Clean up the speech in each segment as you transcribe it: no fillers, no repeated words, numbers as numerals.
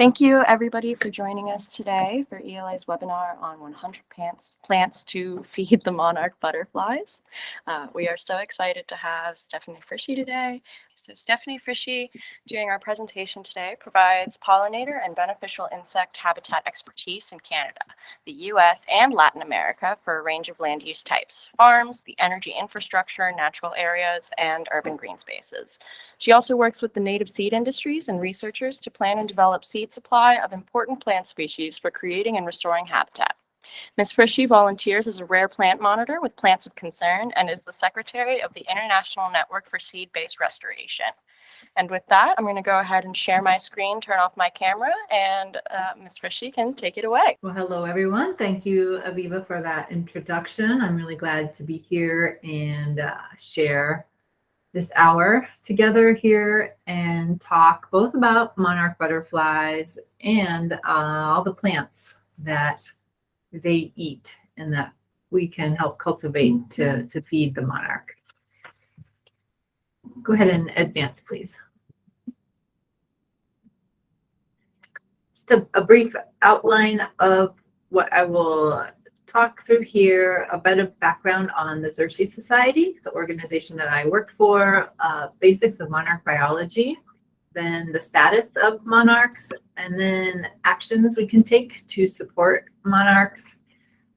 Thank you, everybody, for joining us today for ELA's webinar on 100 plants to feed the monarch butterflies. We are so excited to have Stephanie Frischi today. So Stephanie Frischi, during our presentation today, provides pollinator and beneficial insect habitat expertise in Canada, the US, and Latin America for a range of land use types: farms, the energy infrastructure, natural areas, and urban green spaces. She also works with the native seed industries and researchers to plan and develop seed supply of important plant species for creating and restoring habitat. Ms. Frischi volunteers as a rare plant monitor with Plants of Concern and is the secretary of the International Network for Seed-Based Restoration. And with that, I'm going to go ahead and share my screen, turn off my camera, and Ms. Frischi can take it away. Well, hello, everyone. Thank you, Aviva, for that introduction. I'm really glad to be here and share this hour together here and talk both about monarch butterflies and all the plants that they eat and that we can help cultivate to feed the monarch. Go ahead and advance, please. Just a brief outline of what I will talk through here, a bit of background on the Xerces Society, the organization that I work for, basics of monarch biology, then the status of monarchs, and then actions we can take to support monarchs.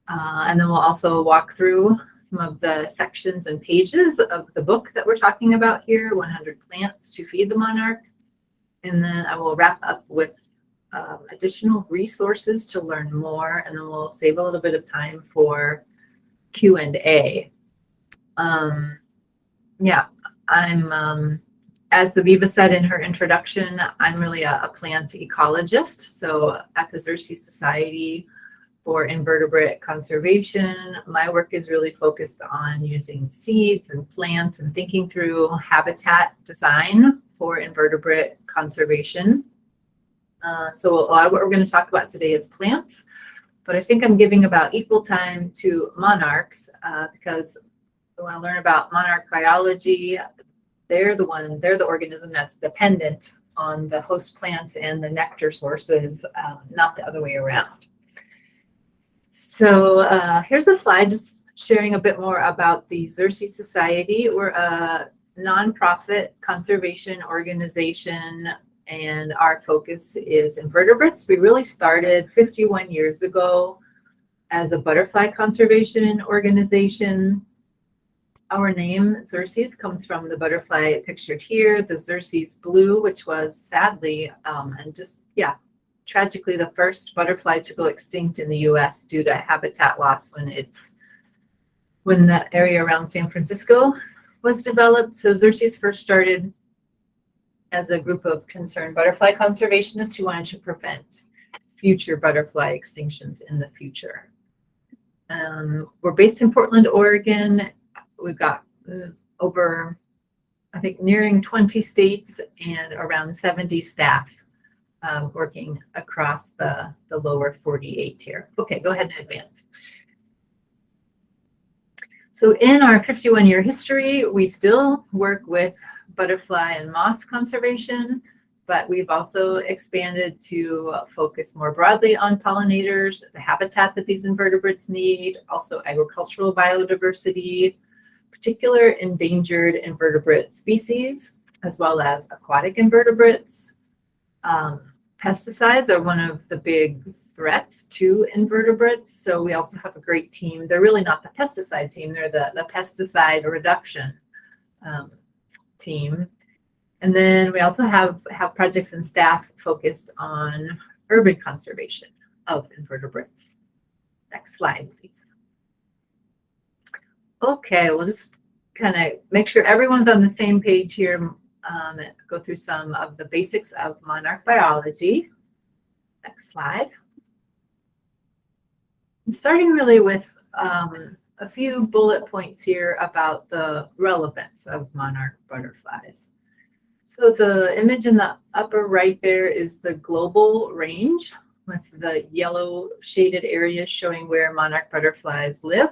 And then we'll also walk through some of the sections and pages of the book that we're talking about here, 100 Plants to Feed the Monarch. And then I will wrap up with additional resources to learn more, and then we'll save a little bit of time for Q&A. Yeah, I'm, as Aviva said in her introduction, I'm really a plant ecologist. So at the Xerces Society for Invertebrate Conservation, my work is really focused on using seeds and plants and thinking through habitat design for invertebrate conservation. So a lot of what we're going to talk about today is plants, but I think I'm giving about equal time to monarchs because we want to learn about monarch biology. They're the organism that's dependent on the host plants and the nectar sources, not the other way around. So here's a slide just sharing a bit more about the Xerces Society. We're a nonprofit conservation organization, and our focus is invertebrates. We really started 51 years ago as a butterfly conservation organization. Our name, Xerces, comes from the butterfly pictured here, the Xerces blue, which was sadly, tragically the first butterfly to go extinct in the US due to habitat loss when the area around San Francisco was developed. So Xerces first started as a group of concerned butterfly conservationists who wanted to prevent future butterfly extinctions in the future. We're based in Portland, Oregon. We've got over, I think, nearing 20 states and around 70 staff working across the lower 48 here. Okay, go ahead and advance. So in our 51-year history, we still work with butterfly and moth conservation, but we've also expanded to focus more broadly on pollinators, the habitat that these invertebrates need, also agricultural biodiversity, particular endangered invertebrate species, as well as aquatic invertebrates. Pesticides are one of the big threats to invertebrates. So we also have a great team. They're really not the pesticide team, they're the pesticide reduction team. And then we also have projects and staff focused on urban conservation of invertebrates. Next slide, please. Okay, we'll just kind of make sure everyone's on the same page here. Go through some of the basics of monarch biology. Next slide. I'm starting really with a few bullet points here about the relevance of monarch butterflies. So the image in the upper right there is the global range with the yellow shaded areas showing where monarch butterflies live.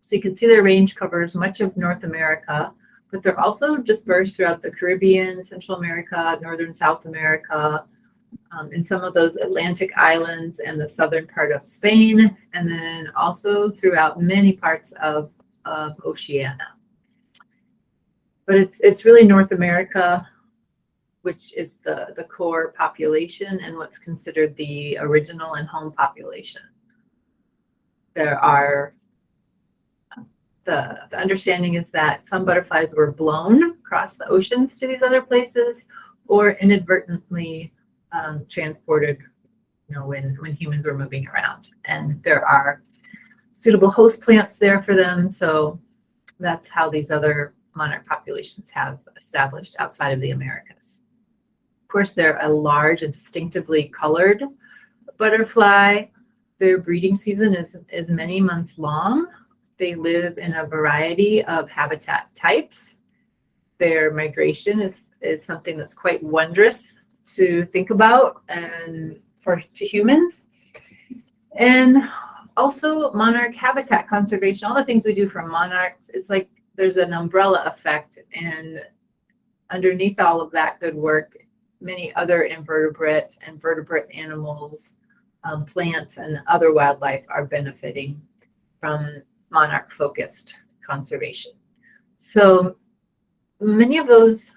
So you can see their range covers much of North America, but they're also dispersed throughout the Caribbean, Central America, Northern South America, in some of those Atlantic islands and the southern part of Spain, and then also throughout many parts of Oceania. But it's really North America, which is the core population and what's considered the original and home population. There are, the understanding is that some butterflies were blown across the oceans to these other places, or inadvertently transported, when humans were moving around. And there are suitable host plants there for them. So that's how these other monarch populations have established outside of the Americas. Of course, they're a large and distinctively colored butterfly. Their breeding season is many months long. They live in a variety of habitat types. Their migration is something that's quite wondrous to think about and to humans. And also monarch habitat conservation, all the things we do for monarchs, it's like there's an umbrella effect, and underneath all of that good work, many other invertebrate and vertebrate animals, plants, and other wildlife are benefiting from monarch-focused conservation. So many of those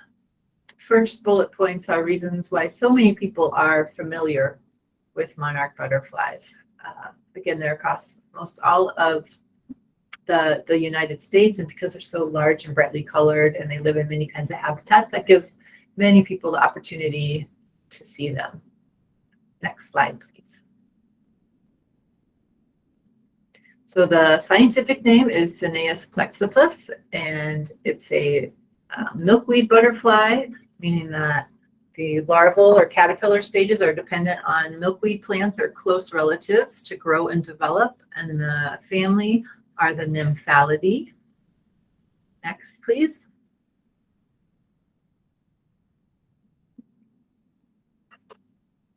first bullet points are reasons why so many people are familiar with monarch butterflies. Again, they're across most all of the United States, and because they're so large and brightly colored and they live in many kinds of habitats, that gives many people the opportunity to see them. Next slide, please. So the scientific name is Cineus plexippus, and it's a milkweed butterfly, meaning that the larval or caterpillar stages are dependent on milkweed plants or close relatives to grow and develop, and the family are the Nymphalidae. Next, please.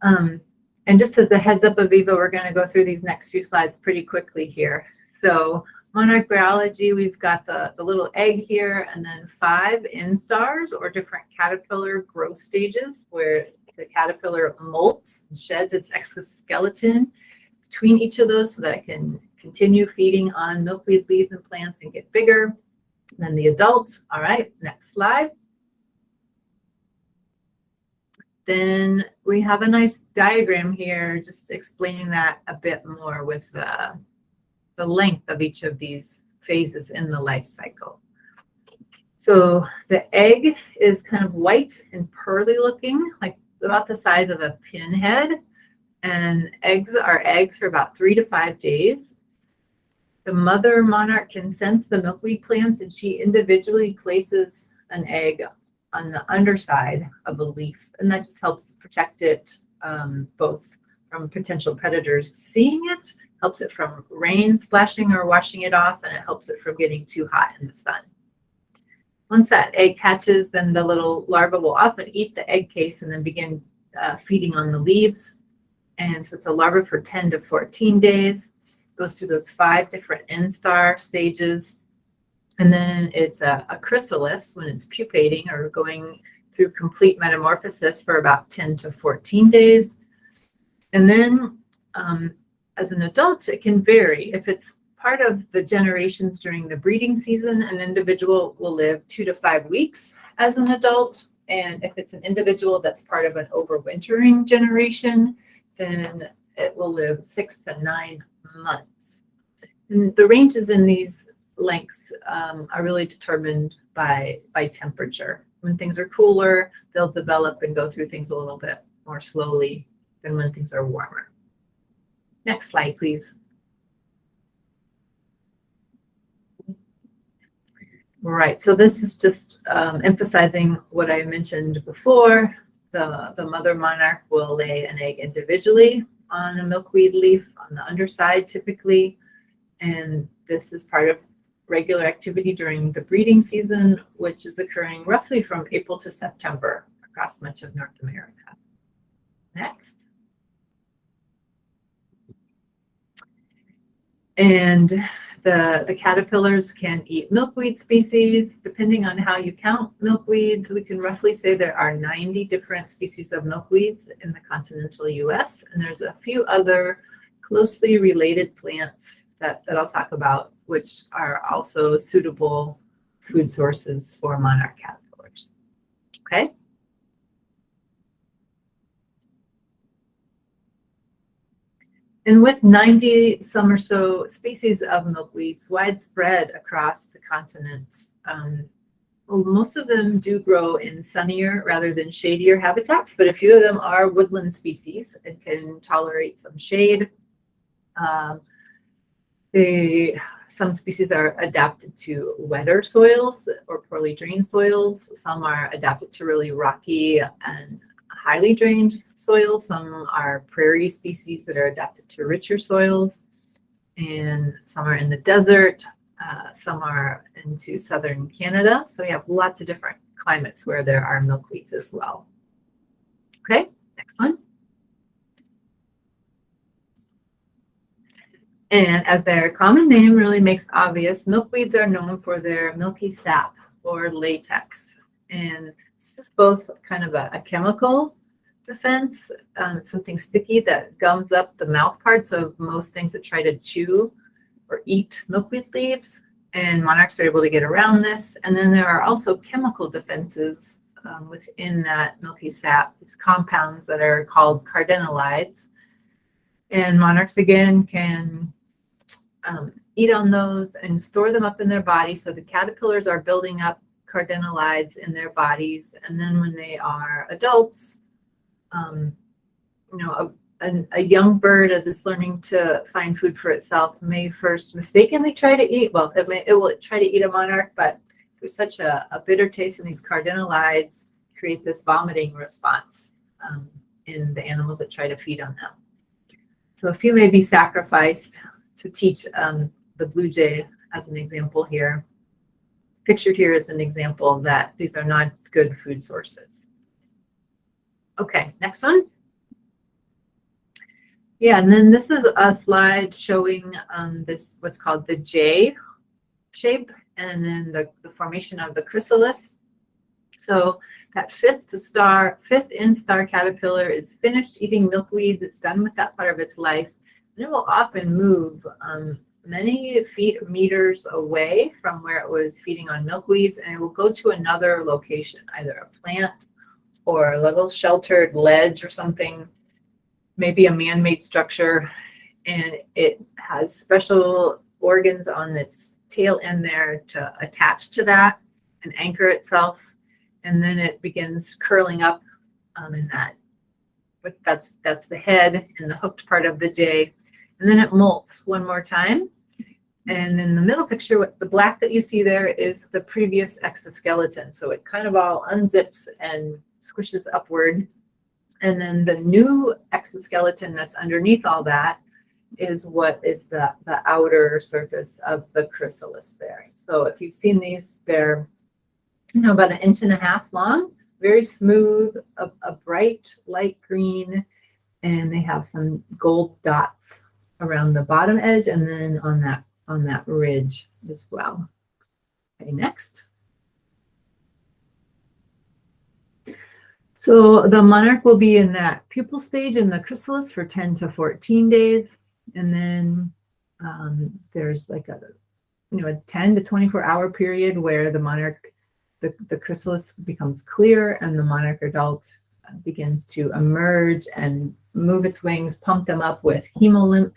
And just as a heads up, Aviva, we're going to go through these next few slides pretty quickly here. So monarch biology, we've got the little egg here, and then 5 instars, or different caterpillar growth stages, where the caterpillar molts and sheds its exoskeleton between each of those so that it can continue feeding on milkweed leaves and plants and get bigger. And then the adult. All right, next slide. Then we have a nice diagram here just explaining that a bit more with the length of each of these phases in the life cycle. So the egg is kind of white and pearly looking, like about the size of a pinhead. And eggs are eggs for about 3 to 5 days. The mother monarch can sense the milkweed plants, and she individually places an egg on the underside of a leaf, and that just helps protect it both from potential predators seeing it, helps it from rain splashing or washing it off, and it helps it from getting too hot in the sun. Once that egg hatches, then the little larva will often eat the egg case and then begin feeding on the leaves. And so it's a larva for 10 to 14 days, goes through those 5 different instar stages. And then it's a chrysalis when it's pupating or going through complete metamorphosis for about 10 to 14 days. And then as an adult, it can vary. If it's part of the generations during the breeding season, an individual will live 2 to 5 weeks as an adult. And if it's an individual that's part of an overwintering generation, then it will live 6 to 9 months. And the ranges in these lengths are really determined by temperature. When things are cooler, they'll develop and go through things a little bit more slowly than when things are warmer. Next slide, please. Right, so this is just emphasizing what I mentioned before. The mother monarch will lay an egg individually on a milkweed leaf on the underside typically, and this is part of regular activity during the breeding season, which is occurring roughly from April to September across much of North America. Next. And The caterpillars can eat milkweed species. Depending on how you count milkweeds, we can roughly say there are 90 different species of milkweeds in the continental US. And there's a few other closely related plants that I'll talk about, which are also suitable food sources for monarch caterpillars. Okay. And with 90 some or so species of milkweeds widespread across the continent, well, most of them do grow in sunnier rather than shadier habitats, but a few of them are woodland species and can tolerate some shade. Some species are adapted to wetter soils or poorly drained soils. Some are adapted to really rocky and highly drained soils. Some are prairie species that are adapted to richer soils, and some are in the desert. Some are into southern Canada. So we have lots of different climates where there are milkweeds as well. Okay, next one. And as their common name really makes obvious, milkweeds are known for their milky sap or latex. And this is both kind of a chemical defense, something sticky that gums up the mouth parts of most things that try to chew or eat milkweed leaves. And monarchs are able to get around this. And then there are also chemical defenses within that milky sap, these compounds that are called cardenolides. And monarchs, again, can eat on those and store them up in their body. So the caterpillars are building up cardenolides in their bodies. And then when they are adults, a young bird, as it's learning to find food for itself, may first mistakenly try to eat, well, it will try to eat a monarch, but there's such a bitter taste in these cardenolides, create this vomiting response in the animals that try to feed on them. So a few may be sacrificed to teach the blue jay as an example here. Pictured here is an example that these are not good food sources. Okay, next one. Yeah, and then this is a slide showing this, what's called the J shape, and then the formation of the chrysalis. So that fifth instar caterpillar is finished eating milkweeds. It's done with that part of its life. And it will often move many feet or meters away from where it was feeding on milkweeds, and it will go to another location, either a plant or a little sheltered ledge or something, maybe a man-made structure, and it has special organs on its tail end there to attach to that and anchor itself, and then it begins curling up in that. But that's the head and the hooked part of the J, and then it molts one more time. And in the middle picture, the black that you see there is the previous exoskeleton. So it kind of all unzips and squishes upward. And then the new exoskeleton that's underneath all that is what is the outer surface of the chrysalis there. So if you've seen these, they're about 1.5 inches long, very smooth, a bright light green, and they have some gold dots around the bottom edge and then on that ridge as well. Okay, next. So the monarch will be in that pupal stage in the chrysalis for 10 to 14 days. And then there's like a 10 to 24 hour period where the monarch, the chrysalis becomes clear and the monarch adult begins to emerge and move its wings, pump them up with hemolymph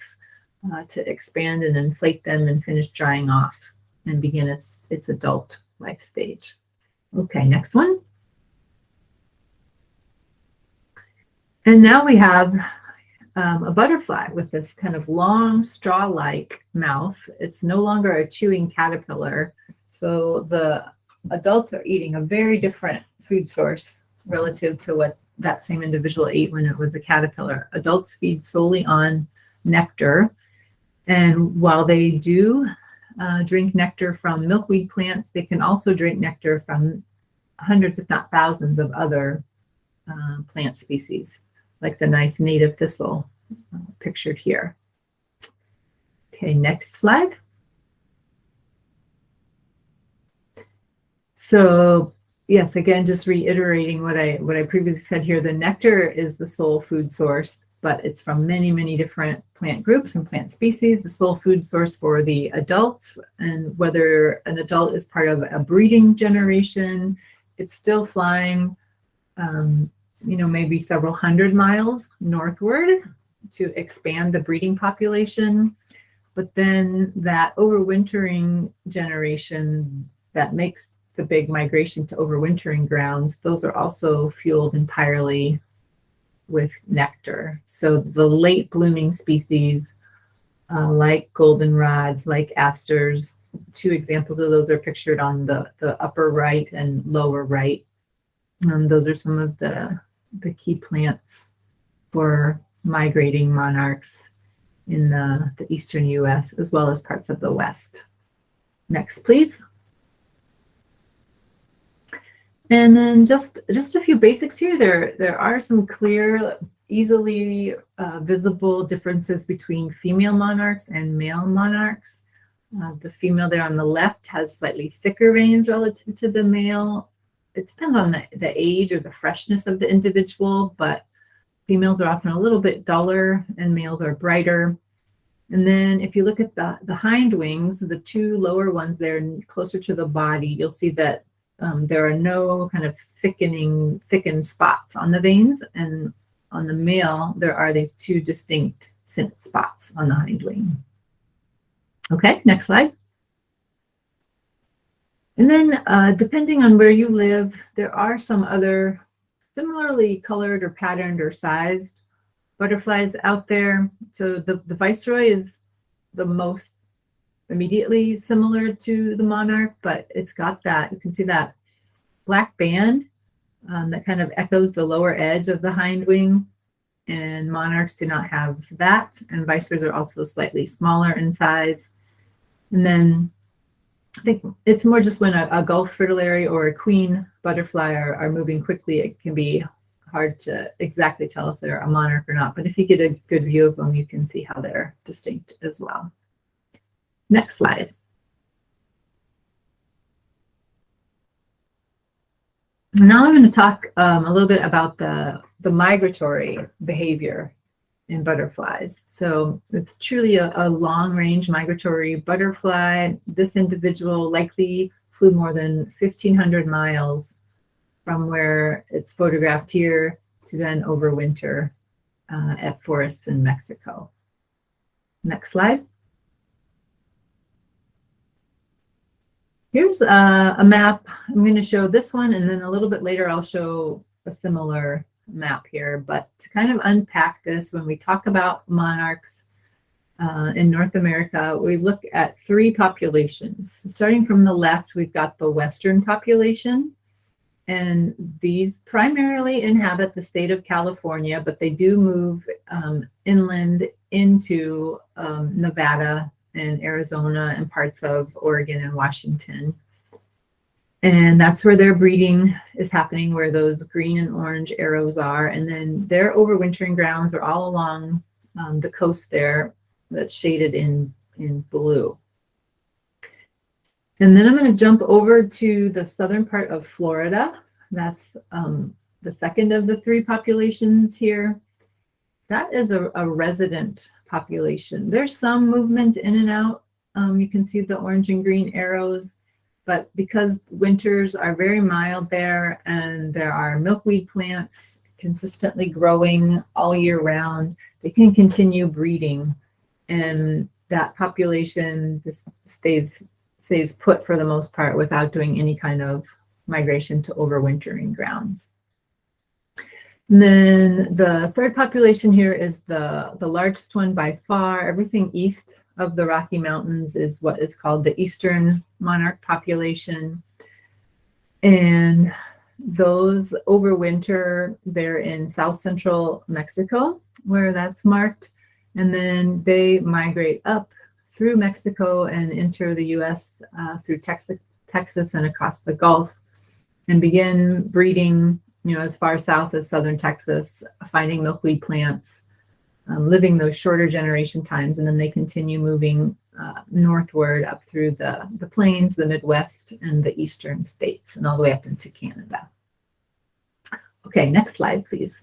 to expand and inflate them and finish drying off and begin its adult life stage. Okay, next one. And now we have a butterfly with this kind of long straw-like mouth. It's no longer a chewing caterpillar. So the adults are eating a very different food source relative to what that same individual ate when it was a caterpillar. Adults feed solely on nectar. And while they do drink nectar from milkweed plants, they can also drink nectar from hundreds, if not thousands, of other plant species, like the nice native thistle pictured here. Okay, next slide. So yes, again, just reiterating what I previously said here, the nectar is the sole food source, but it's from many, many different plant groups and plant species, the sole food source for the adults. And whether an adult is part of a breeding generation, it's still flying, maybe several hundred miles northward to expand the breeding population. But then that overwintering generation that makes the big migration to overwintering grounds, those are also fueled entirely with nectar. So the late blooming species, like goldenrods, like asters, two examples of those are pictured on the upper right and lower right. Those are some of the key plants for migrating monarchs in the eastern US as well as parts of the West. Next, please. And then just a few basics here. There are some clear, easily visible differences between female monarchs and male monarchs. The female there on the left has slightly thicker veins relative to the male. It depends on the age or the freshness of the individual, but females are often a little bit duller and males are brighter. And then if you look at the hind wings, the two lower ones there closer to the body, you'll see that there are no kind of thickened spots on the veins. And on the male, there are these two distinct scent spots on the hind wing. Okay, next slide. And then depending on where you live, there are some other similarly colored or patterned or sized butterflies out there. So the viceroy is the most immediately similar to the monarch, but it's got that, you can see that black band that kind of echoes the lower edge of the hind wing, and monarchs do not have that, and viceroys are also slightly smaller in size. And then I think it's more just when a Gulf fritillary or a queen butterfly are moving quickly, it can be hard to exactly tell if they're a monarch or not, but if you get a good view of them, you can see how they're distinct as well. Next slide. Now I'm going to talk a little bit about the migratory behavior in butterflies. So it's truly a long-range migratory butterfly. This individual likely flew more than 1,500 miles from where it's photographed here to then overwinter at forests in Mexico. Next slide. Here's a map. I'm going to show this one, and then a little bit later I'll show a similar map here. But to kind of unpack this, when we talk about monarchs in North America, we look at three populations. Starting from the left, we've got the Western population, and these primarily inhabit the state of California, but they do move inland into Nevada and Arizona and parts of Oregon and Washington. And that's where their breeding is happening, where those green and orange arrows are. And then their overwintering grounds are all along the coast there that's shaded in blue. And then I'm going to jump over to the southern part of Florida. That's the second of the three populations here. That is a resident population. There's some movement in and out. You can see the orange and green arrows, but because winters are very mild there and there are milkweed plants consistently growing all year round, they can continue breeding, and that population just stays put for the most part without doing any kind of migration to overwintering grounds. And then the third population here is the largest one by far. Everything east of the Rocky Mountains is what is called the Eastern monarch population. And those overwinter, they're in south central Mexico, where that's marked. And then they migrate up through Mexico and enter the US through Texas and across the Gulf, and begin breeding, as far south as southern Texas, finding milkweed plants, living those shorter generation times, and then they continue moving northward up through the plains, the Midwest, and the eastern states, and all the way up into Canada. Okay, next slide, please.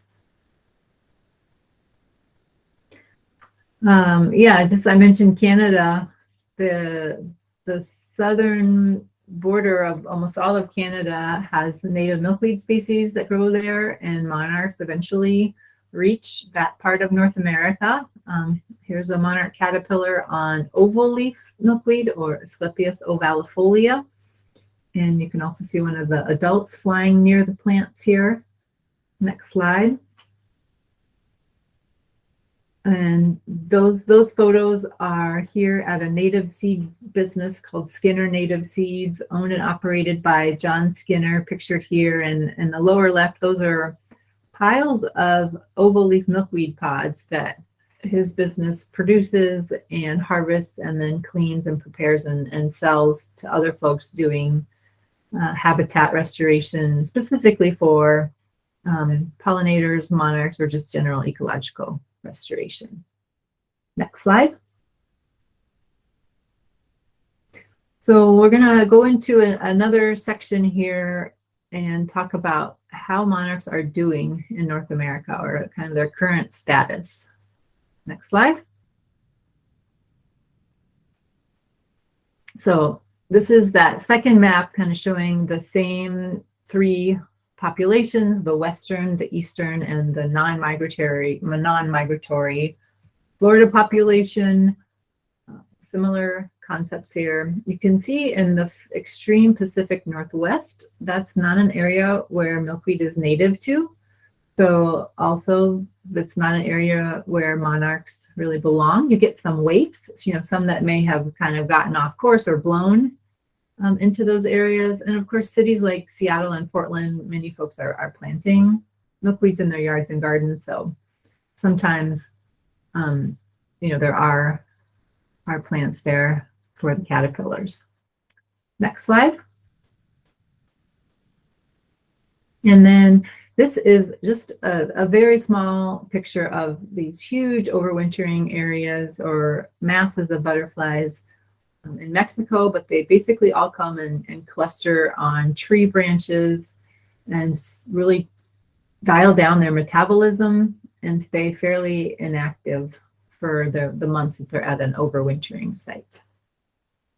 Yeah, just I mentioned Canada, the southern border of almost all of Canada has the native milkweed species that grow there, and monarchs eventually reach that part of North America. Here's a monarch caterpillar on oval leaf milkweed, or Asclepias ovalifolia. And you can also see one of the adults flying near the plants here. Next slide. And those photos are here at a native seed business called Skinner Native Seeds, owned and operated by John Skinner, pictured here. And in the lower left, those are piles of oval leaf milkweed pods that his business produces and harvests and then cleans and prepares and sells to other folks doing habitat restoration, specifically for pollinators, monarchs, or just general ecological restoration. Next slide. So we're going to go into another section here and talk about how monarchs are doing in North America, or kind of their current status. Next slide. So this is that second map kind of showing the same three populations: the western, the eastern, and the non-migratory Florida population. Similar concepts here. You can see in the extreme Pacific Northwest, that's not an area where milkweed is native to. So also, it's not an area where monarchs really belong. You get some waifs, some that may have kind of gotten off course or blown into those areas. And of course, cities like Seattle and Portland, many folks are planting milkweeds in their yards and gardens. So sometimes, there are plants there for the caterpillars. Next slide. And then this is just a very small picture of these huge overwintering areas or masses of butterflies in Mexico, but they basically all come and cluster on tree branches and really dial down their metabolism and stay fairly inactive for the months that they're at an overwintering site.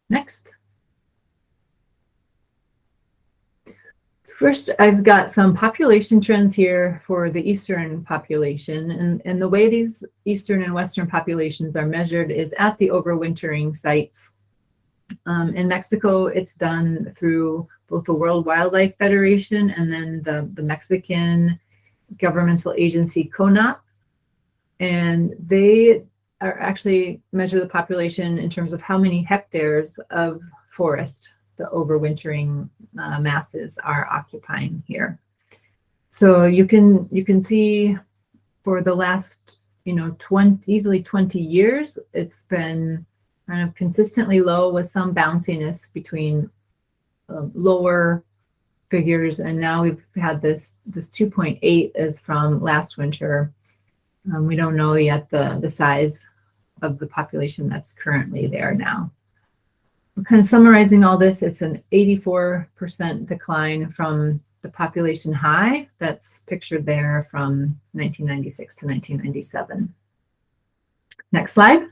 Next. First, I've got some population trends here for the eastern population. And the way these eastern and western populations are measured is at the overwintering sites. In Mexico, it's done through both the World Wildlife Federation and then the Mexican governmental agency CONAP. And they are actually measure the population in terms of how many hectares of forest the overwintering masses are occupying here. So you can see for the last easily 20 years, it's been kind of consistently low with some bounciness between lower figures, and now we've had this 2.8 is from last winter. We don't know yet the size of the population that's currently there now. We're kind of summarizing all this. It's an 84% decline from the population high that's pictured there from 1996 to 1997. Next slide.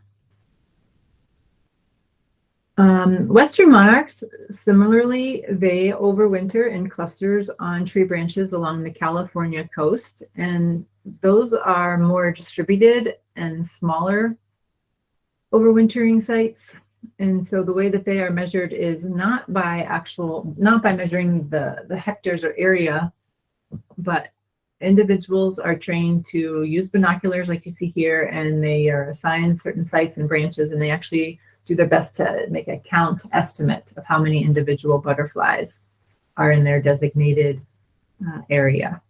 Western monarchs, similarly, they overwinter in clusters on tree branches along the California coast, and those are more distributed and smaller overwintering sites. And so the way that they are measured is not by measuring the hectares or area, but individuals are trained to use binoculars like you see here, and they are assigned certain sites and branches, and they actually do their best to make a count estimate of how many individual butterflies are in their designated area.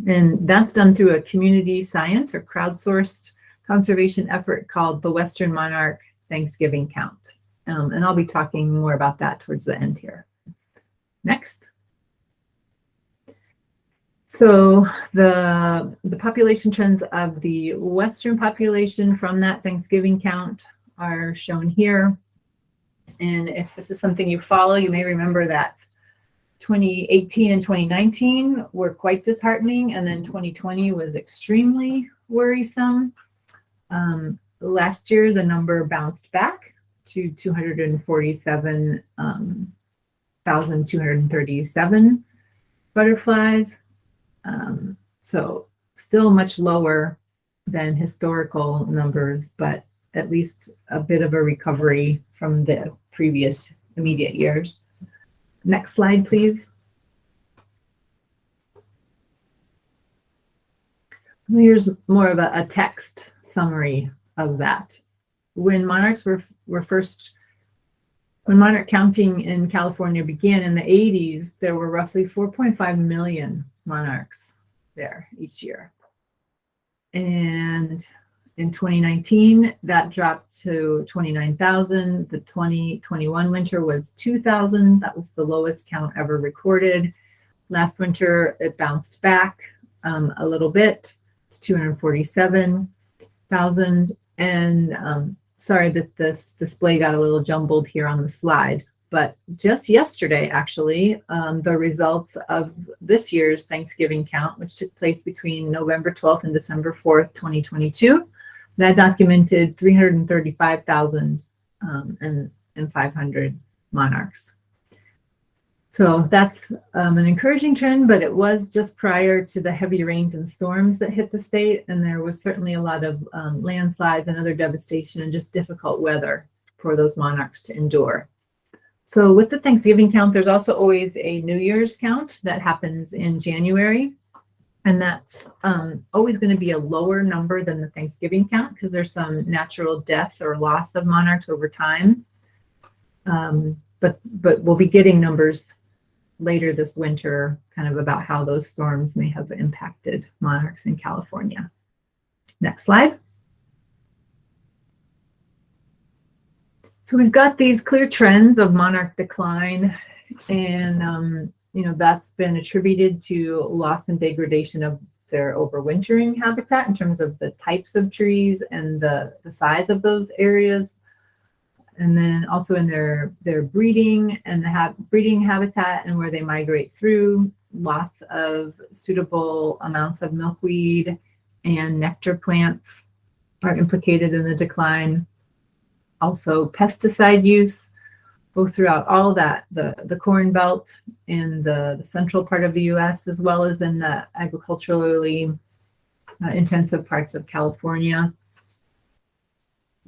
And that's done through a community science or crowdsourced conservation effort called the Western Monarch Thanksgiving Count. And I'll be talking more about that towards the end here. Next. So the population trends of the Western population from that Thanksgiving count are shown here. And if this is something you follow, you may remember that 2018 and 2019 were quite disheartening, and then 2020 was extremely worrisome. Last year, the number bounced back to 247,237 butterflies. So still much lower than historical numbers, but at least a bit of a recovery from the previous immediate years. Next slide, please. Here's more of a text summary of that. When monarchs when monarch counting in California began in the 80s, there were roughly 4.5 million monarchs there each year. And in 2019, that dropped to 29,000. The 2021 winter was 2,000. That was the lowest count ever recorded. Last winter, it bounced back a little bit to 247,000. And sorry that this display got a little jumbled here on the slide, but just yesterday, actually, the results of this year's Thanksgiving count, which took place between November 12th and December 4th, 2022, that documented 335,500 monarchs. So that's an encouraging trend, but it was just prior to the heavy rains and storms that hit the state, and there was certainly a lot of landslides and other devastation and just difficult weather for those monarchs to endure. So with the Thanksgiving count, there's also always a New Year's count that happens in January, and that's always going to be a lower number than the Thanksgiving count because there's some natural death or loss of monarchs over time. But we'll be getting numbers later this winter, kind of about how those storms may have impacted monarchs in California. Next slide. So we've got these clear trends of monarch decline, and that's been attributed to loss and degradation of their overwintering habitat in terms of the types of trees and the size of those areas. And then also in their breeding and the breeding habitat and where they migrate through, loss of suitable amounts of milkweed and nectar plants are implicated in the decline. Also pesticide use, both throughout all that, the Corn Belt in the central part of the US, as well as in the agriculturally intensive parts of California.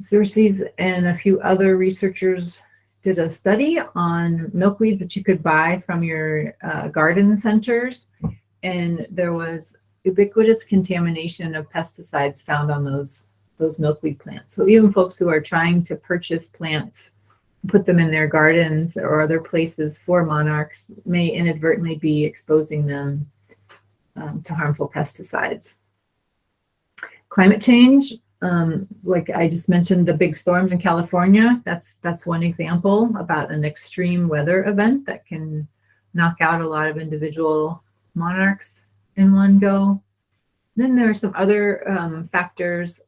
Xerces and a few other researchers did a study on milkweeds that you could buy from your garden centers, and there was ubiquitous contamination of pesticides found on those milkweed plants. So even folks who are trying to purchase plants, put them in their gardens or other places for monarchs, may inadvertently be exposing them to harmful pesticides. Climate change. Like I just mentioned, the big storms in California, that's one example about an extreme weather event that can knock out a lot of individual monarchs in one go. Then there are some other factors.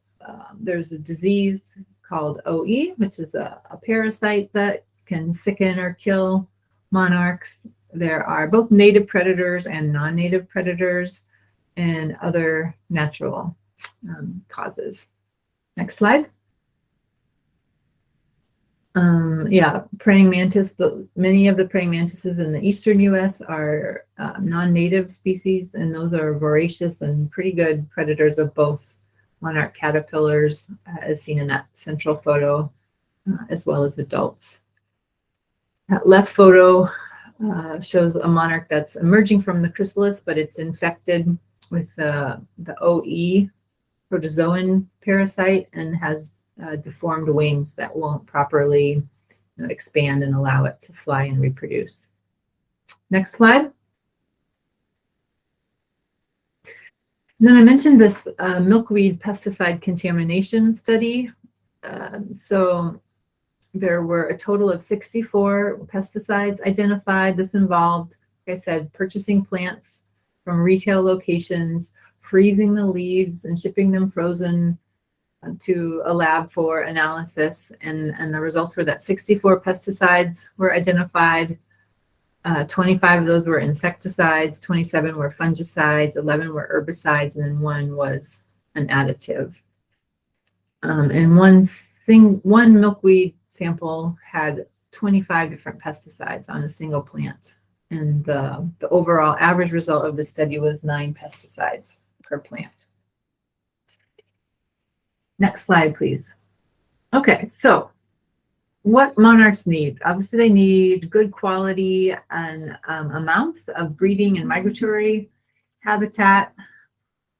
There's a disease called OE, which is a parasite that can sicken or kill monarchs. There are both native predators and non-native predators and other natural causes. Next slide. Praying mantis. Many of the praying mantises in the eastern U.S. are non-native species, and those are voracious and pretty good predators of both monarch caterpillars, as seen in that central photo, as well as adults. That left photo shows a monarch that's emerging from the chrysalis, but it's infected with the OE protozoan parasite and has deformed wings that won't properly expand and allow it to fly and reproduce. Next slide. And then I mentioned this milkweed pesticide contamination study. So there were a total of 64 pesticides identified. This involved, like I said, purchasing plants from retail locations, freezing the leaves and shipping them frozen to a lab for analysis, and the results were that 64 pesticides were identified. 25 of those were insecticides, 27 were fungicides, 11 were herbicides, and then one was an additive. And one milkweed sample had 25 different pesticides on a single plant. And the overall average result of the study was 9 pesticides per plant. Next slide, please. Okay, so what monarchs need? Obviously, they need good quality and amounts of breeding and migratory habitat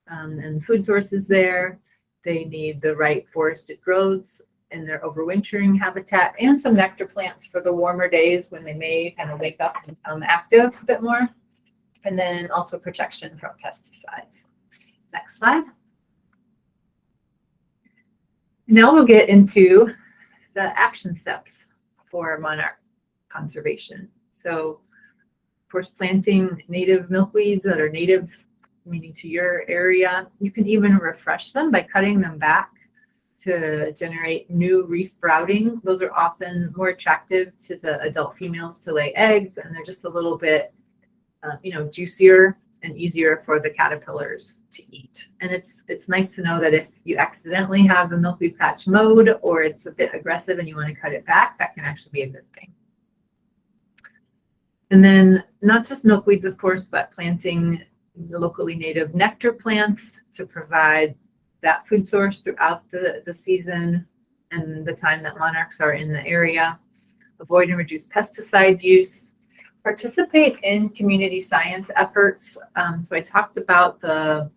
and food sources there. They need the right forested groves in their overwintering habitat and some nectar plants for the warmer days when they may kind of wake up and become active a bit more. And then also protection from pesticides. Next slide. Now we'll get into the action steps for monarch conservation. So, of course, planting native milkweeds that are native, meaning to your area. You can even refresh them by cutting them back to generate new resprouting. Those are often more attractive to the adult females to lay eggs, and they're just a little bit, juicier and easier for the caterpillars to eat. And it's nice to know that if you accidentally have a milkweed patch mowed or it's a bit aggressive and you want to cut it back, that can actually be a good thing. And then not just milkweeds, of course, but planting the locally native nectar plants to provide that food source throughout the season and the time that monarchs are in the area. Avoid and reduce pesticide use. Participate in community science efforts. So I talked about the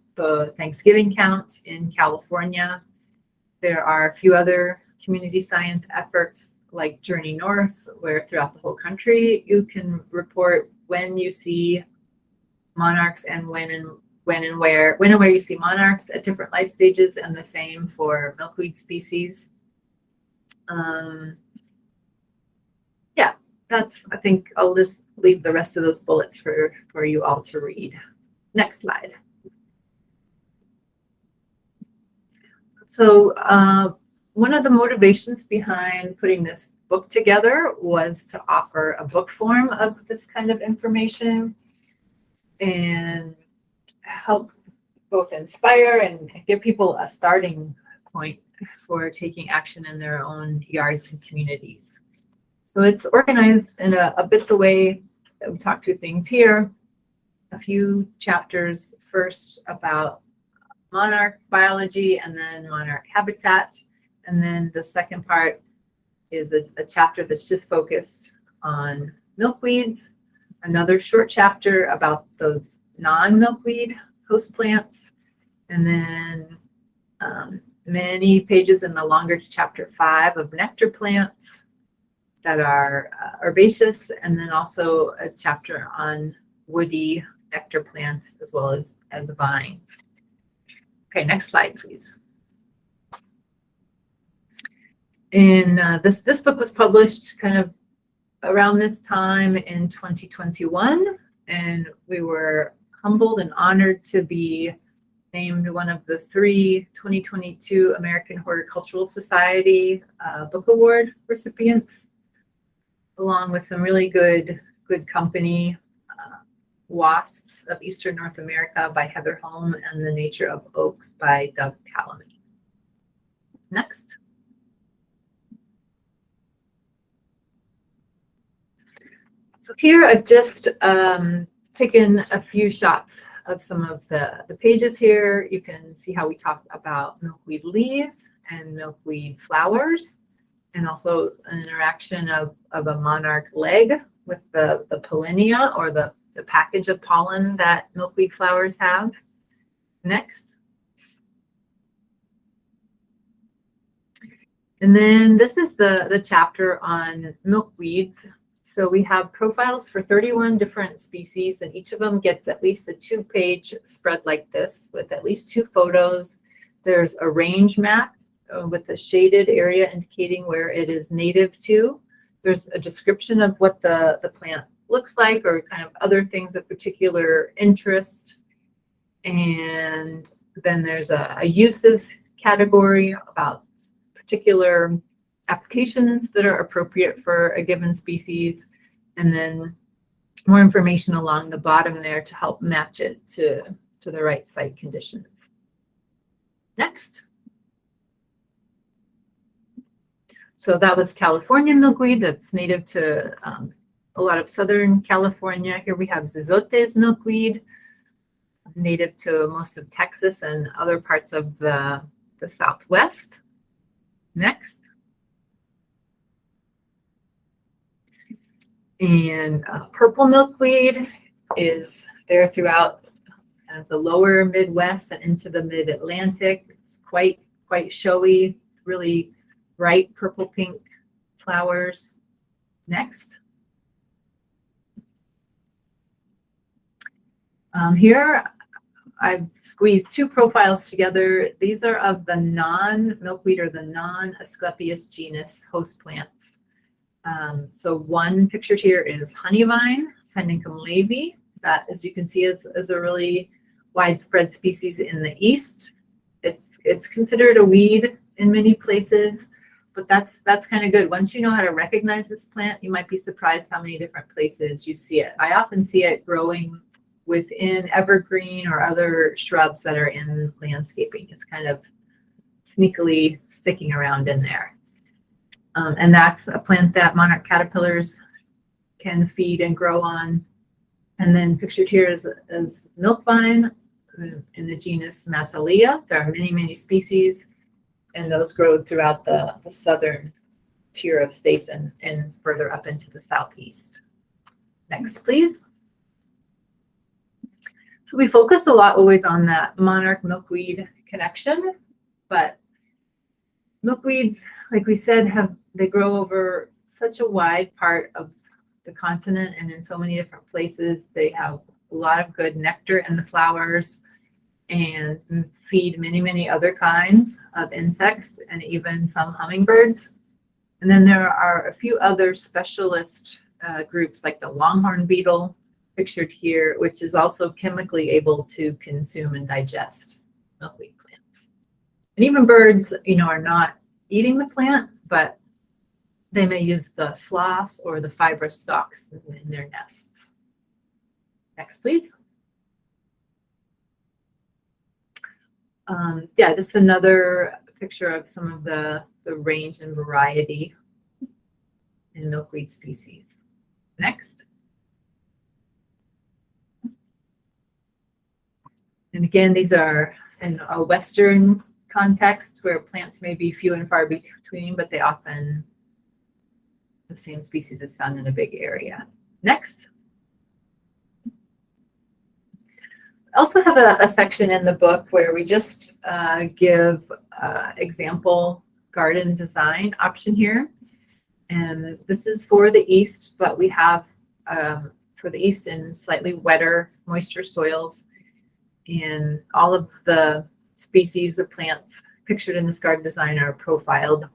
Thanksgiving count in California. There are a few other community science efforts like Journey North, where throughout the whole country you can report when you see monarchs and when and where you see monarchs at different life stages, and the same for milkweed species. I think I'll just leave the rest of those bullets for you all to read. Next slide. So one of the motivations behind putting this book together was to offer a book form of this kind of information and help both inspire and give people a starting point for taking action in their own yards and communities. So it's organized in a bit the way that we talk through things here. A few chapters first about monarch biology and then monarch habitat. And then the second part is a chapter that's just focused on milkweeds. Another short chapter about those non-milkweed host plants. And then many pages in the longer chapter 5 of nectar plants that are herbaceous, and then also a chapter on woody nectar plants as well as vines. Okay, next slide, please. And this book was published kind of around this time in 2021, and we were humbled and honored to be named one of the 3 2022 American Horticultural Society Book Award recipients, along with some really good company, Wasps of Eastern North America by Heather Holm and The Nature of Oaks by Doug Calamity. Next. So here I've just taken a few shots of some of the pages here. You can see how we talked about milkweed leaves and milkweed flowers, and also an interaction of a monarch leg with the pollinia, or the package of pollen that milkweed flowers have. Next. And then this is the chapter on milkweeds. So we have profiles for 31 different species, and each of them gets at least a 2-page spread like this with at least 2 photos. There's a range map with a shaded area indicating where it is native to. There's a description of what the plant looks like, or kind of other things of particular interest. And then there's a uses category about particular applications that are appropriate for a given species, and then more information along the bottom there to help match it to the right site conditions. Next. So that was Californian milkweed that's native to a lot of Southern California. Here we have Zizotes milkweed, native to most of Texas and other parts of the Southwest. Next. And purple milkweed is there throughout kind of the lower Midwest and into the mid-Atlantic. It's quite showy, really bright purple pink flowers. Next. Here I've squeezed two profiles together. These are of the non-milkweed or the non-Asclepias genus host plants. So one pictured here is honeyvine, Synencum laevi. That, as you can see, is a really widespread species in the East. It's considered a weed in many places, but that's kind of good. Once you know how to recognize this plant, you might be surprised how many different places you see it. I often see it growing within evergreen or other shrubs that are in landscaping. It's kind of sneakily sticking around in there. And that's a plant that monarch caterpillars can feed and grow on. And then pictured here is milkvine in the genus Matalea. There are many species, and those grow throughout the southern tier of states and further up into the southeast. Next, please. So we focus a lot always on that monarch milkweed connection, but milkweeds, like we said, they grow over such a wide part of the continent and in so many different places. They have a lot of good nectar in the flowers and feed many other kinds of insects and even some hummingbirds. And then there are a few other specialist groups like the longhorn beetle pictured here, which is also chemically able to consume and digest milkweed plants. And even birds, are not eating the plant, but they may use the floss or the fibrous stalks in their nests. Next, please. Yeah, just another picture of some of the range and variety in milkweed species. Next. And again, these are in a Western context where plants may be few and far between, but they often, the same species is found in a big area. Next. I also have a section in the book where we just give example garden design option here. And this is for the East, but we have for the East in slightly wetter, moisture soils. And all of the species of plants pictured in this garden design are profiled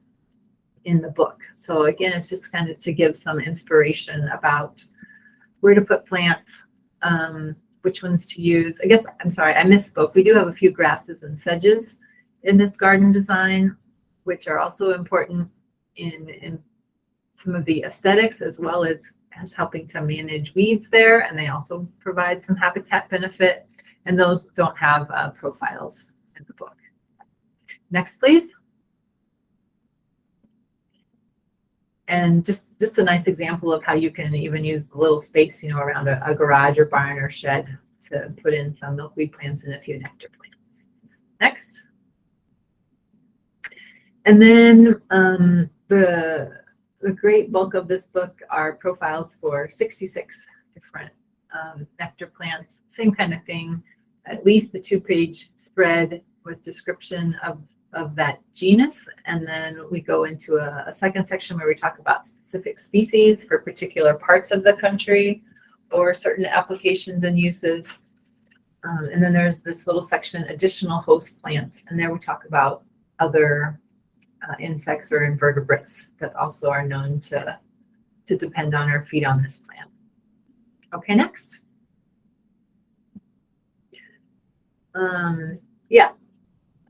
in the book. So again, it's just kind of to give some inspiration about where to put plants, which ones to use. I guess, I'm sorry, I misspoke. We do have a few grasses and sedges in this garden design, which are also important in some of the aesthetics as well as helping to manage weeds there. And they also provide some habitat benefit. And those don't have profiles in the book. Next, please. And just a nice example of how you can even use a little space, around a garage or barn or shed to put in some milkweed plants and a few nectar plants. Next. And then the great bulk of this book are profiles for 66 different nectar plants. Same kind of thing. At least the 2-page spread with description of that genus. And then we go into a second section where we talk about specific species for particular parts of the country or certain applications and uses. And then there's this little section, additional host plant. And there we talk about other insects or invertebrates that also are known to depend on or feed on this plant. Okay, next. Yeah,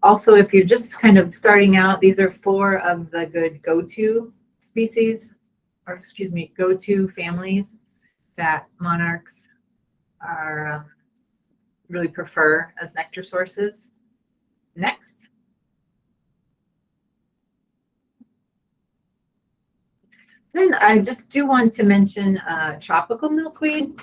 Also, if you're just kind of starting out, these are 4 of the good go-to species, or excuse me, go-to families that monarchs are really prefer as nectar sources. Next. Then I just do want to mention tropical milkweed.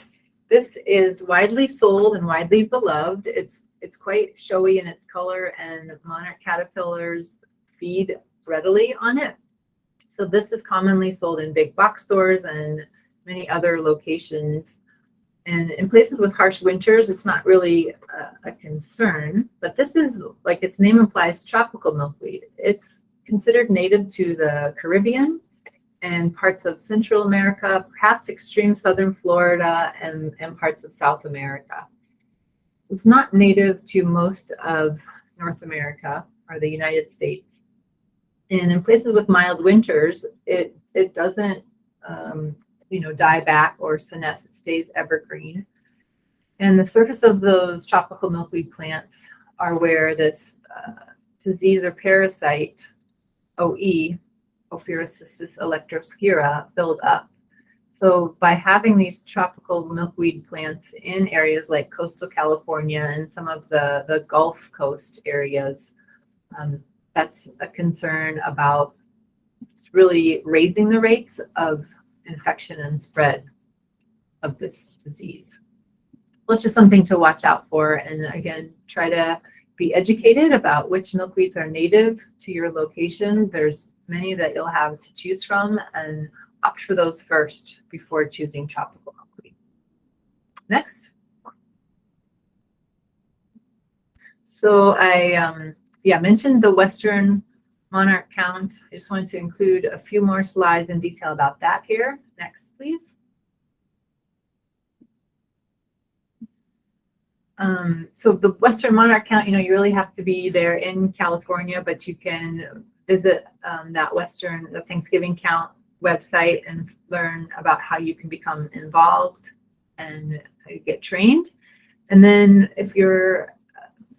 This is widely sold and widely beloved. It's quite showy in its color, and monarch caterpillars feed readily on it. So this is commonly sold in big box stores and many other locations. And in places with harsh winters, it's not really a concern, but this is, like its name implies, tropical milkweed. It's considered native to the Caribbean and parts of Central America, perhaps extreme southern Florida and parts of South America. So it's not native to most of North America or the United States. And in places with mild winters, it doesn't die back or senesce. It stays evergreen. And the surface of those tropical milkweed plants are where this disease or parasite, OE, Ophiurocystis electrospira, build up. So by having these tropical milkweed plants in areas like coastal California and some of the Gulf Coast areas, that's a concern about really raising the rates of infection and spread of this disease. Well, it's just something to watch out for. And again, try to be educated about which milkweeds are native to your location. There's many that you'll have to choose from, and opt for those first before choosing tropical milkweed. Next. So I mentioned the Western monarch count. I just wanted to include a few more slides in detail about that here. Next, please. So the Western monarch count, you really have to be there in California, but you can visit the Thanksgiving count website and learn about how you can become involved and how you get trained. And then if you're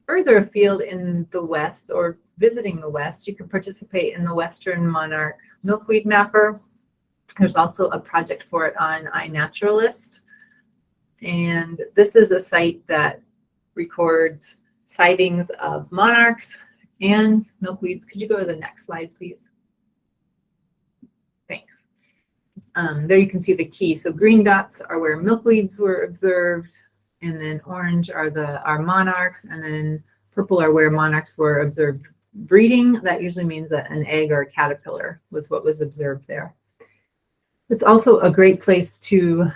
further afield in the West or visiting the West, you can participate in the Western Monarch Milkweed Mapper. There's also a project for it on iNaturalist. And this is a site that records sightings of monarchs and milkweeds. Could you go to the next slide, please? Thanks. There you can see the key. So green dots are where milkweeds were observed, and then orange are monarchs, and then purple are where monarchs were observed breeding. That usually means that an egg or a caterpillar was what was observed there. It's also a great place to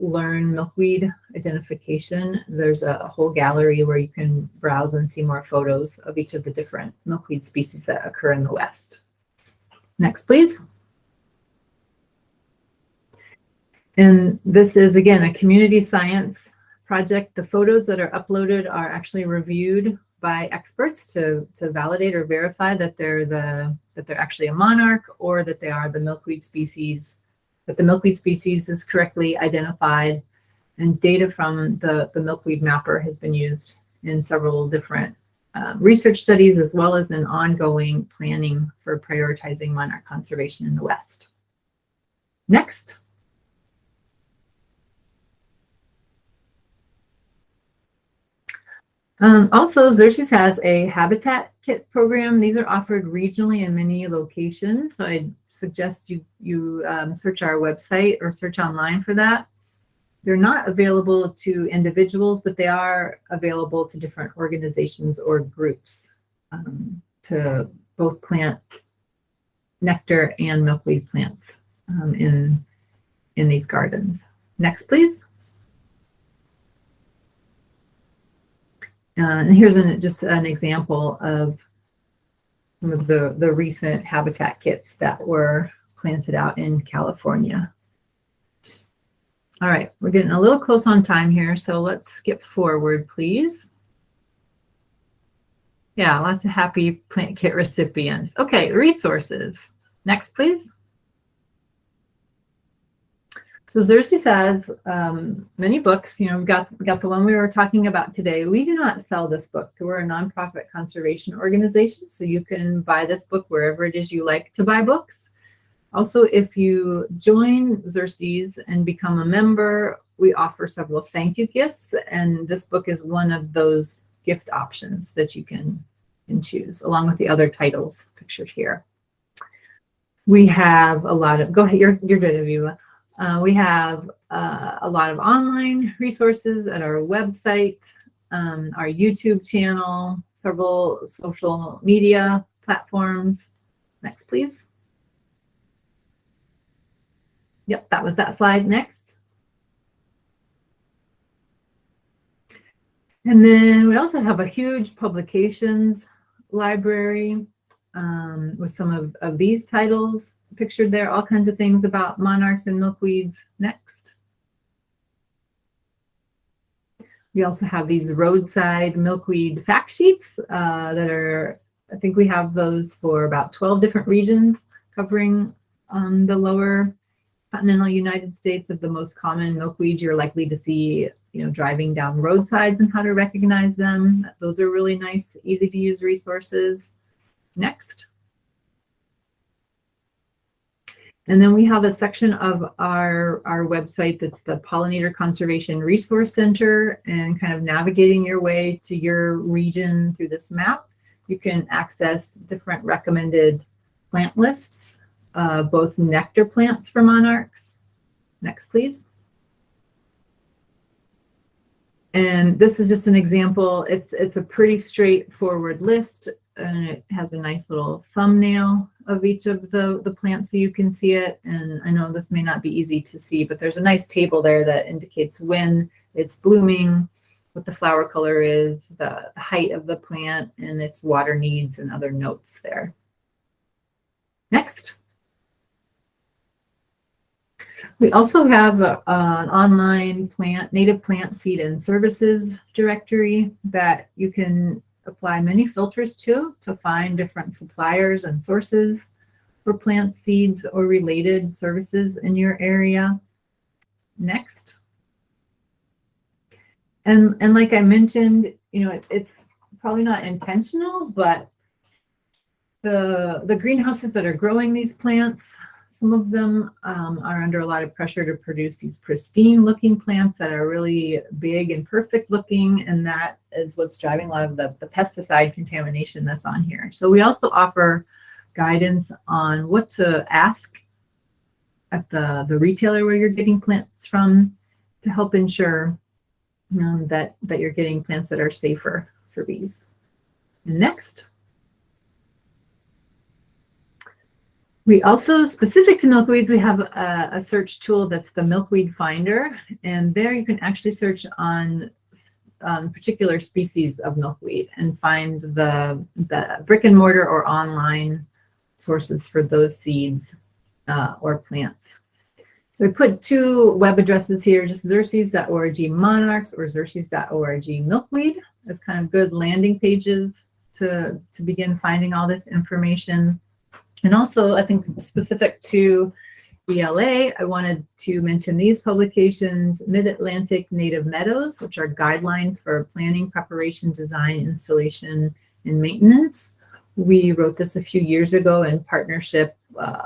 learn milkweed identification. There's a whole gallery where you can browse and see more photos of each of the different milkweed species that occur in the West. Next, please. And this is, again, a community science project. The photos that are uploaded are actually reviewed by experts to validate or verify that they're actually a monarch, or that they are the milkweed species, that the milkweed species is correctly identified. And data from the milkweed mapper has been used in several different research studies, as well as in ongoing planning for prioritizing monarch conservation in the West. Next. Also, Xerces has a habitat kit program. These are offered regionally in many locations. So I suggest you search our website or search online for that. They're not available to individuals, but they are available to different organizations or groups to both plant nectar and milkweed plants in these gardens. Next, please. And here's just an example of some of the recent habitat kits that were planted out in California. All right, we're getting a little close on time here, so let's skip forward, please. Yeah, lots of happy plant kit recipients. Okay, resources. Next, please. So Xerxes has many books. We've got the one we were talking about today. We do not sell this book. We're a nonprofit conservation organization, so you can buy this book wherever it is you like to buy books. Also, if you join Xerxes and become a member, we offer several thank you gifts, and this book is one of those gift options that you can choose, along with the other titles pictured here. We have a lot of, go ahead, you're good, Aviva. We have a lot of online resources at our website, our YouTube channel, several social media platforms. Next, please. Yep, that was that slide. Next. And then we also have a huge publications library with some of these titles pictured there, all kinds of things about monarchs and milkweeds. Next. We also have these roadside milkweed fact sheets that are, I think we have those for about 12 different regions covering the lower continental United States of the most common milkweeds you're likely to see, driving down roadsides and how to recognize them. Those are really nice, easy to use resources. Next. And then we have a section of our website that's the Pollinator Conservation Resource Center, and kind of navigating your way to your region through this map. You can access different recommended plant lists, both nectar plants for monarchs. Next, please. And this is just an example. It's a pretty straightforward list, and it has a nice little thumbnail of each of the plants so you can see it. And I know this may not be easy to see, but there's a nice table there that indicates when it's blooming, what the flower color is, the height of the plant, and its water needs and other notes there. Next. We also have an online native plant seed and services directory that you can apply many filters to find different suppliers and sources for plant seeds or related services in your area. Next. And like I mentioned, it's probably not intentional, but the greenhouses that are growing these plants, some of them are under a lot of pressure to produce these pristine looking plants that are really big and perfect looking, and that is what's driving a lot of the pesticide contamination that's on here. So we also offer guidance on what to ask at the retailer where you're getting plants from to help ensure that you're getting plants that are safer for bees. And next. We also, specific to milkweeds, we have a search tool that's the Milkweed Finder, and there you can actually search on particular species of milkweed and find the brick and mortar or online sources for those seeds or plants. So we put two web addresses here, just xerces.org monarchs or xerces.org milkweed as kind of good landing pages to begin finding all this information. And also, I think specific to ELA, I wanted to mention these publications: Mid-Atlantic Native Meadows, which are guidelines for planning, preparation, design, installation, and maintenance. We wrote this a few years ago in partnership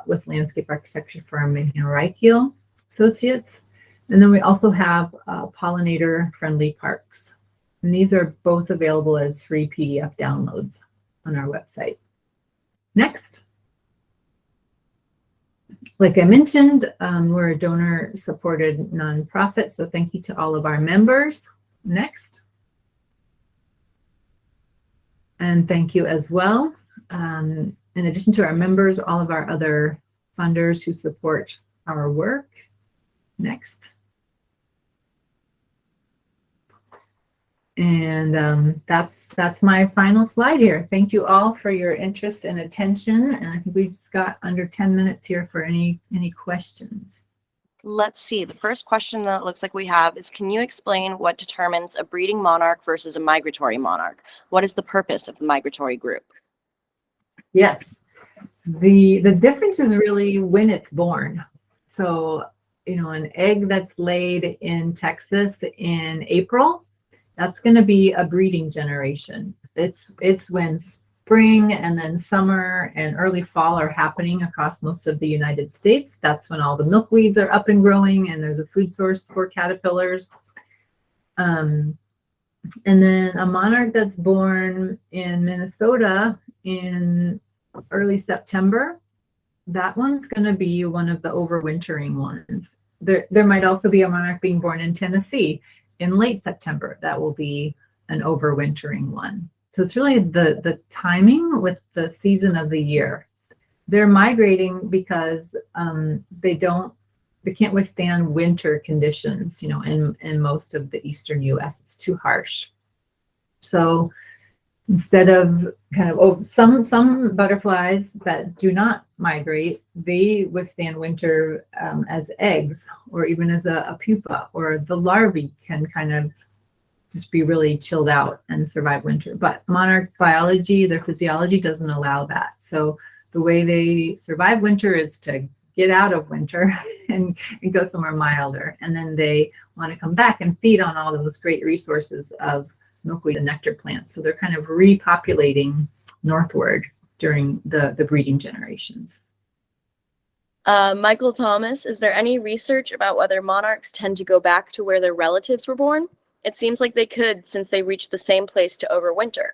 with landscape architecture firm Reichel Associates. And then we also have pollinator-friendly parks. And these are both available as free PDF downloads on our website. Next. Like I mentioned, we're a donor-supported nonprofit, so thank you to all of our members. Next. And thank you as well. In addition to our members, all of our other funders who support our work. Next. And that's my final slide here. Thank you all for your interest and attention. And I think we've just got under 10 minutes here for any questions. Let's see. The first question that it looks like we have is, can you explain what determines a breeding monarch versus a migratory monarch? What is the purpose of the migratory group? Yes. The difference is really when it's born. So an egg that's laid in Texas in April, that's going to be a breeding generation. It's when spring and then summer and early fall are happening across most of the United States. That's when all the milkweeds are up and growing and there's a food source for caterpillars. And then a monarch that's born in Minnesota in early September, that one's going to be one of the overwintering ones. There might also be a monarch being born in Tennessee in late September. That will be an overwintering one. So it's really the timing with the season of the year. They're migrating because they can't withstand winter conditions, in most of the eastern US. It's too harsh. So instead of some butterflies that do not migrate, they withstand winter as eggs or even as a pupa, or the larvae can kind of just be really chilled out and survive winter. But monarch biology, their physiology doesn't allow that. So the way they survive winter is to get out of winter and go somewhere milder. And then they want to come back and feed on all those great resources of milkweed and nectar plants. So they're kind of repopulating northward during the breeding generations. Michael Thomas, is there any research about whether monarchs tend to go back to where their relatives were born? It seems like they could, since they reached the same place to overwinter.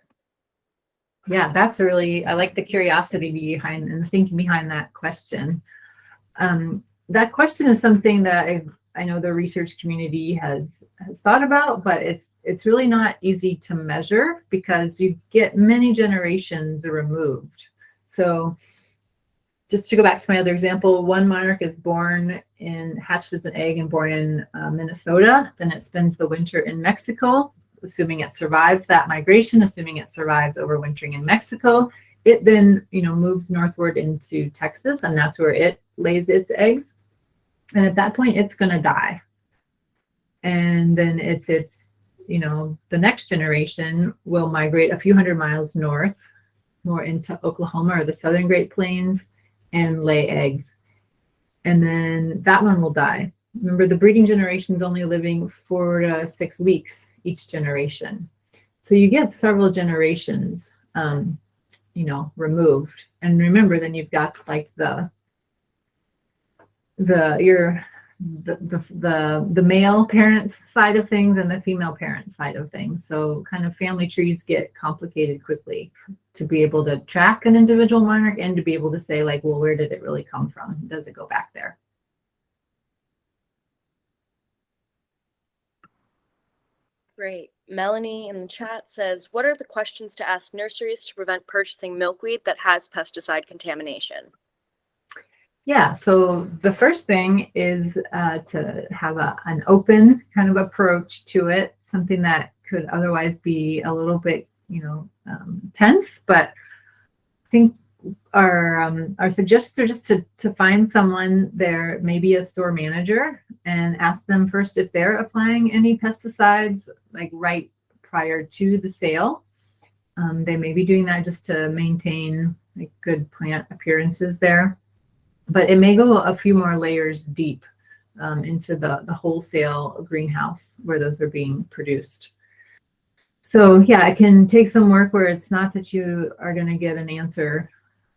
Yeah, I like the curiosity behind and the thinking behind that question. That question is something that I know the research community has thought about, but it's really not easy to measure because you get many generations removed. So just to go back to my other example, one monarch is hatched as an egg and born in Minnesota. Then it spends the winter in Mexico, assuming it survives that migration, assuming it survives overwintering in Mexico. It then, moves northward into Texas, and that's where it lays its eggs. And at that point, it's going to die. And then it's the next generation will migrate a few hundred miles north, more into Oklahoma or the southern Great Plains, and lay eggs. And then that one will die. Remember, the breeding generation is only living 4 to 6 weeks each generation. So you get several generations, removed. And remember, then you've got like the male parents side of things and the female parent side of things. So kind of family trees get complicated quickly to be able to track an individual monarch and to be able to say, like, well, where did it really come from? Does it go back there? Great. Melanie in the chat says, what are the questions to ask nurseries to prevent purchasing milkweed that has pesticide contamination? Yeah, so the first thing is to have an open kind of approach to it, something that could otherwise be a little bit, tense. But I think our suggestions are just to find someone there, maybe a store manager, and ask them first if they're applying any pesticides, like right prior to the sale. They may be doing that just to maintain like good plant appearances there. But it may go a few more layers deep into the wholesale greenhouse where those are being produced. So yeah, it can take some work where it's not that you are going to get an answer,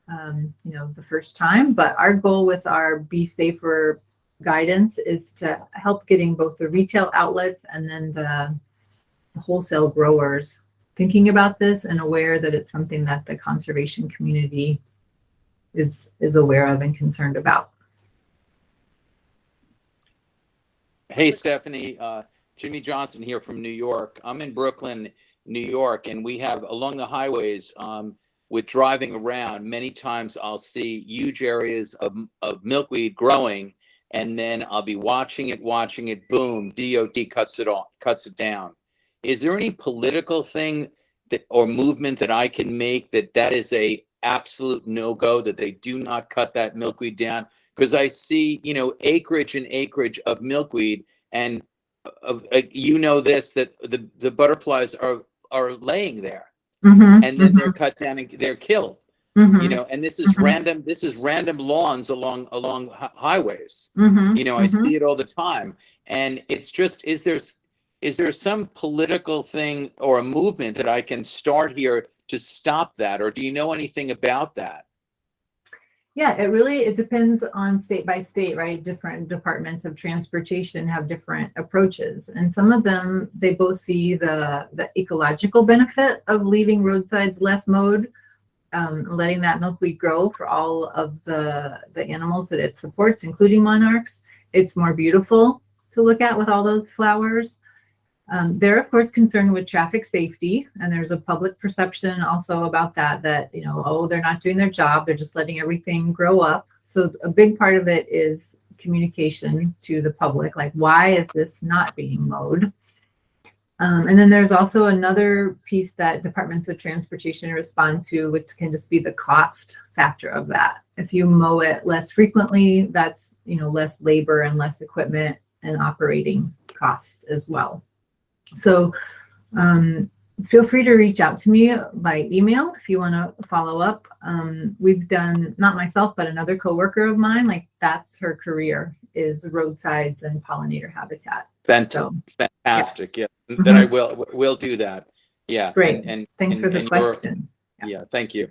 the first time. But our goal with our Be Safer guidance is to help getting both the retail outlets and then the wholesale growers thinking about this and aware that it's something that the conservation community is aware of and concerned about. Hey, Stephanie, Jimmy Johnson here from New York. I'm in Brooklyn, New York, and we have along the highways with driving around, many times I'll see huge areas of milkweed growing, and then I'll be watching it, boom, DOT cuts it down. Is there any political thing or movement that I can make that is a absolute no-go, that they do not cut that milkweed down? Because I see, acreage and acreage of milkweed, and that the butterflies are laying there, and then they're cut down and they're killed. you know, and this is random lawns along highways. I see it all the time. And it's just, is there some political thing or a movement that I can start here to stop that? Or do you know anything about that? Yeah, it depends on state by state, right? Different departments of transportation have different approaches. And some of them, they both see the ecological benefit of leaving roadsides less mowed, letting that milkweed grow for all of the animals that it supports, including monarchs. It's more beautiful to look at with all those flowers. They're of course concerned with traffic safety, and there's a public perception also about that, oh, they're not doing their job, they're just letting everything grow up. So a big part of it is communication to the public, like, why is this not being mowed? And then there's also another piece that departments of transportation respond to, which can just be the cost factor of that. If you mow it less frequently, that's less labor and less equipment and operating costs as well. So feel free to reach out to me by email if you want to follow up. We've done, not myself, but another coworker of mine, like that's her career, is roadsides and pollinator habitat. Fantastic. Yeah. Then I will do that. Yeah. Great. And thanks for the question. Yeah. Thank you.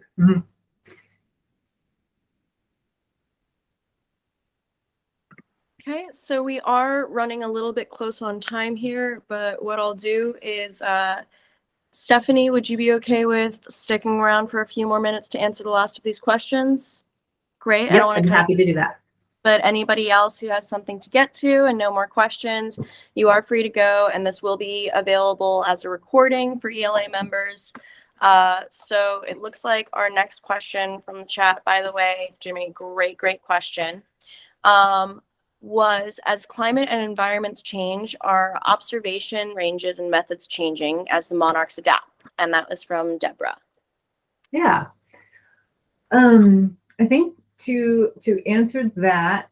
Okay, so we are running a little bit close on time here, but what I'll do is, Stephanie, would you be okay with sticking around for a few more minutes to answer the last of these questions? Great. Yep, I'm happy to do that. But anybody else who has something to get to and no more questions, you are free to go, and this will be available as a recording for ELA members. So it looks like our next question from the chat, by the way, Jimmy, great question. Was, as climate and environments change, are observation ranges and methods changing as the monarchs adapt? And that was from Deborah. Yeah. I think to answer that,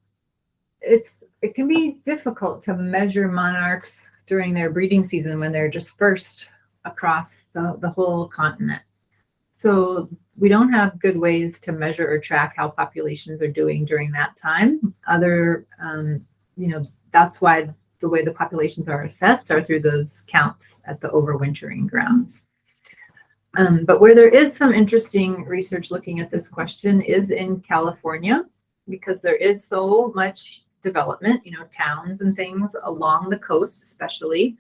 it can be difficult to measure monarchs during their breeding season when they're dispersed across the whole continent. So we don't have good ways to measure or track how populations are doing during that time. That's why the way the populations are assessed are through those counts at the overwintering grounds. But where there is some interesting research looking at this question is in California, because there is so much development, towns and things along the coast, especially,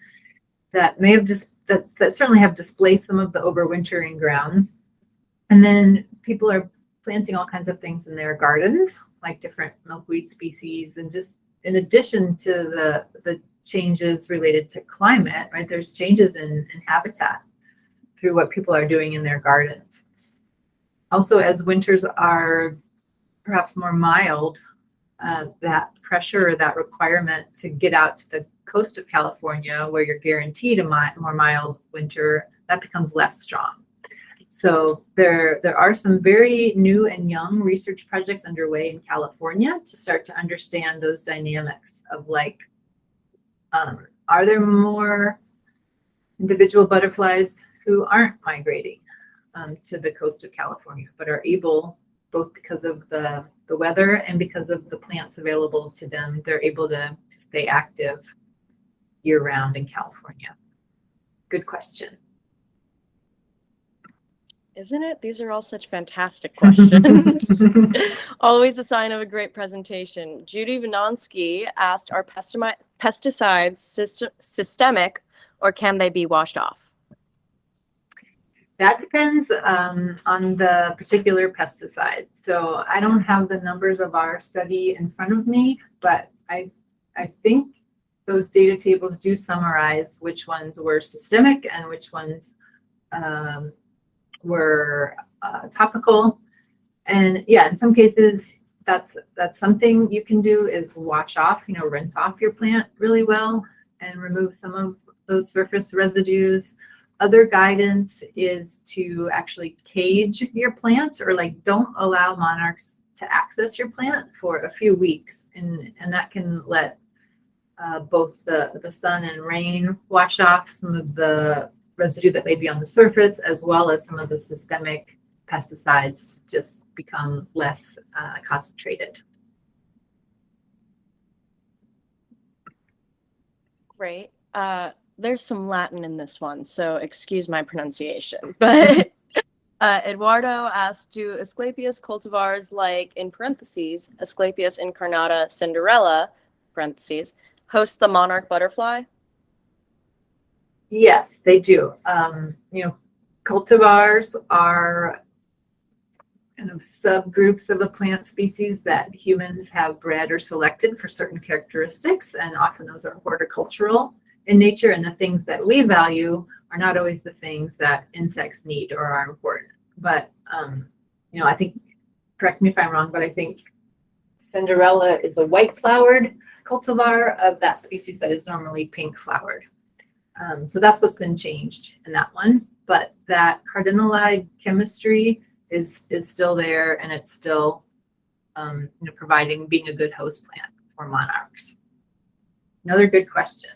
that may have that certainly have displaced some of the overwintering grounds. And then people are planting all kinds of things in their gardens, like different milkweed species. And just in addition to the changes related to climate, right, there's changes in habitat through what people are doing in their gardens. Also, as winters are perhaps more mild, that pressure or that requirement to get out to the coast of California, where you're guaranteed a more mild winter, that becomes less strong. So there are some very new and young research projects underway in California to start to understand those dynamics of, like, are there more individual butterflies who aren't migrating to the coast of California, but are able, both because of the weather and because of the plants available to them, they're able to stay active year round in California? Good question. Isn't it? These are all such fantastic questions. Always a sign of a great presentation. Judy Vinonsky asked, are pesticides systemic, or can they be washed off? That depends on the particular pesticide. So I don't have the numbers of our study in front of me, but I think those data tables do summarize which ones were systemic and which ones were topical. And yeah, in some cases, that's something you can do, is wash off, rinse off your plant really well and remove some of those surface residues. Other guidance is to actually cage your plant, or don't allow monarchs to access your plant for a few weeks. And that can let both the sun and rain wash off some of the residue that may be on the surface, as well as some of the systemic pesticides just become less concentrated. Great. There's some Latin in this one, so excuse my pronunciation. But Eduardo asked, do Asclepias cultivars, like in parentheses, Asclepias incarnata cinderella, parentheses, host the monarch butterfly? Yes, they do. Cultivars are kind of subgroups of a plant species that humans have bred or selected for certain characteristics, and often those are horticultural in nature, and the things that we value are not always the things that insects need or are important. But I think, correct me if I'm wrong, but I think Cinderella is a white flowered cultivar of that species that is normally pink flowered. So that's what's been changed in that one. But that cardinalide chemistry is still there, and it's still being a good host plant for monarchs. Another good question.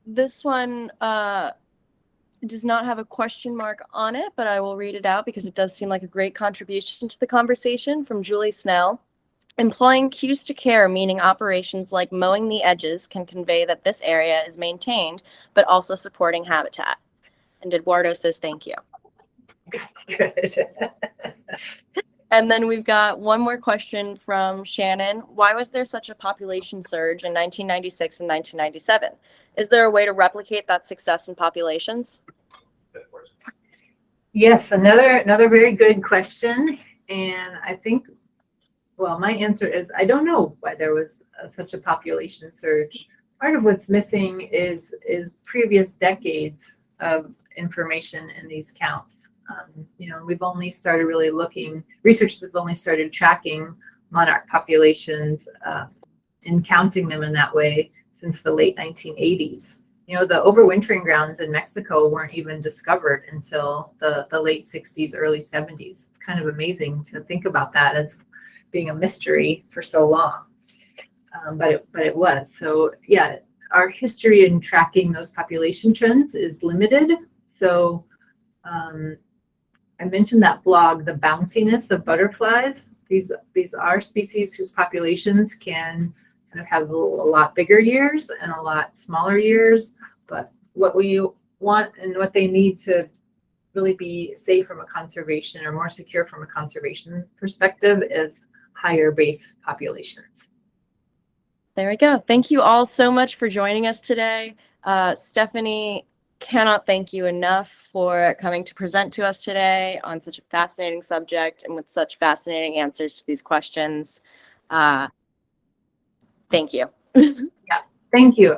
This one does not have a question mark on it, but I will read it out because it does seem like a great contribution to the conversation from Julie Snell. Employing cues to care, meaning operations like mowing the edges, can convey that this area is maintained, but also supporting habitat. And Eduardo says, thank you. Good. And then we've got one more question from Shannon. Why was there such a population surge in 1996 and 1997? Is there a way to replicate that success in populations? Yes, another very good question. And I think, well, my answer is I don't know why there was such a population surge. Part of what's missing is previous decades of information in these counts. We've only started really researchers have only started tracking monarch populations and counting them in that way since the late 1980s. The overwintering grounds in Mexico weren't even discovered until the late 60s, early 70s. It's kind of amazing to think about that as being a mystery for so long. But it was. So yeah, our history in tracking those population trends is limited. So I mentioned that blog, The Bounciness of Butterflies. These are species whose populations can kind of have a lot bigger years and a lot smaller years. But what we want and what they need to really be safe from a conservation or more secure from a conservation perspective is higher base populations. There we go. Thank you all so much for joining us today. Stephanie, cannot thank you enough for coming to present to us today on such a fascinating subject and with such fascinating answers to these questions. Thank you. Yeah, thank you.